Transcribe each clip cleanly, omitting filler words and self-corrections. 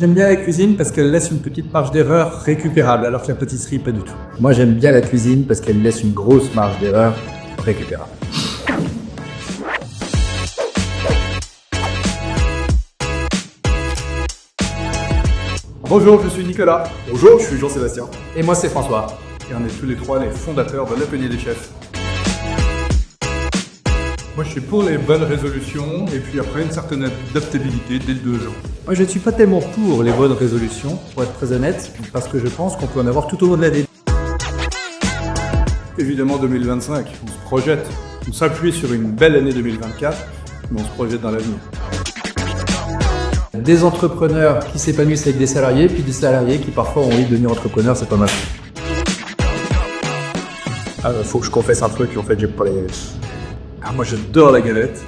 J'aime bien la cuisine parce qu'elle laisse une petite marge d'erreur récupérable, alors que la pâtisserie, pas du tout. Moi, j'aime bien la cuisine parce qu'elle laisse une grosse marge d'erreur récupérable. Bonjour, je suis Nicolas. Bonjour, je suis Jean-Sébastien. Et moi, c'est François. Et on est tous les trois les fondateurs de l'Atelier des Chefs. Moi, je suis pour les bonnes résolutions et puis après une certaine adaptabilité dès le 2 jours. Moi, je ne suis pas tellement pour les bonnes résolutions, pour être très honnête, parce que je pense qu'on peut en avoir tout au long de l'année. Évidemment, 2025, on se projette. On s'appuie sur une belle année 2024, mais on se projette dans l'avenir. Des entrepreneurs qui s'épanouissent avec des salariés, puis des salariés qui parfois ont envie de devenir entrepreneurs, c'est pas mal. Faut que je confesse un truc, en fait, j'ai pas les... Moi, j'adore la galette,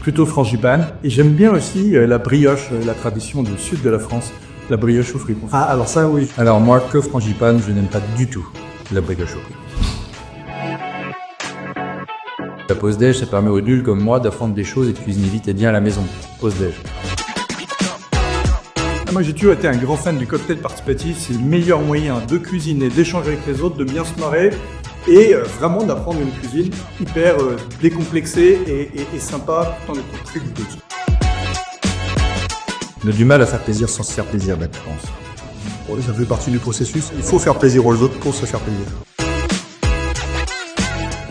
plutôt frangipane, et j'aime bien aussi la brioche, la tradition du sud de la France, la brioche aux fruits confits. Ah, alors ça, oui. Alors moi, que frangipane, je n'aime pas du tout la brioche aux fruits. La pause déj, ça permet aux nuls comme moi d'apprendre des choses et de cuisiner vite et bien à la maison. Pause déj. Moi, j'ai toujours été un grand fan du cocktail participatif. C'est le meilleur moyen de cuisiner, d'échanger avec les autres, de bien se marrer et vraiment d'apprendre une cuisine hyper décomplexée et sympa tout en étant très goûteuse. On a du mal à faire plaisir sans se faire plaisir, je pense. Oui, ça fait partie du processus. Il faut faire plaisir aux autres pour se faire plaisir.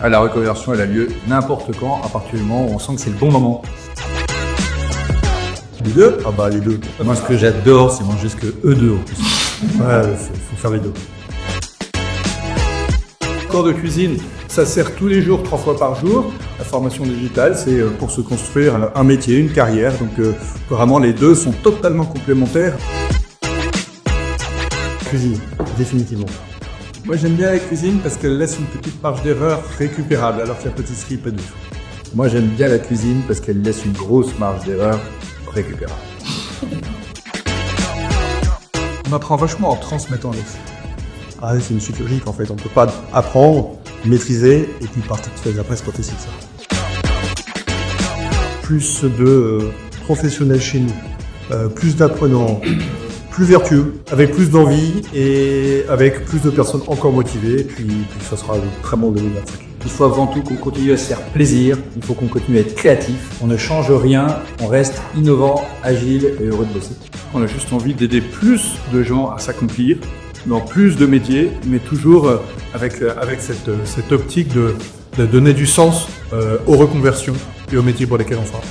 La reconversion, elle a lieu n'importe quand, à partir du moment où on sent que c'est le bon moment. Les deux? Ah bah les deux. Moi, ce que j'adore, c'est manger ce que eux deux en plus. Ouais, faut faire les deux. Cours de cuisine, ça sert tous les jours, 3 fois par jour. La formation digitale, c'est pour se construire un métier, une carrière. Donc vraiment, les deux sont totalement complémentaires. Cuisine, définitivement. Moi, j'aime bien la cuisine parce qu'elle laisse une petite marge d'erreur récupérable, alors que la pâtisserie, pas du tout. Moi, j'aime bien la cuisine parce qu'elle laisse une grosse marge d'erreur récupérable. On apprend vachement en transmettant les faits. Ah, c'est une suite logique, en fait. On peut pas apprendre, maîtriser, et puis partir après, c'est pas possible, ça. Plus de professionnels chez nous, plus d'apprenants, plus vertueux, avec plus d'envie et avec plus de personnes encore motivées, puis ça sera très bon 2025. Il faut avant tout qu'on continue à se faire plaisir, il faut qu'on continue à être créatif. On ne change rien, on reste innovant, agile et heureux de bosser. On a juste envie d'aider plus de gens à s'accomplir dans plus de métiers, mais toujours avec cette optique de donner du sens aux reconversions et aux métiers pour lesquels on travaille.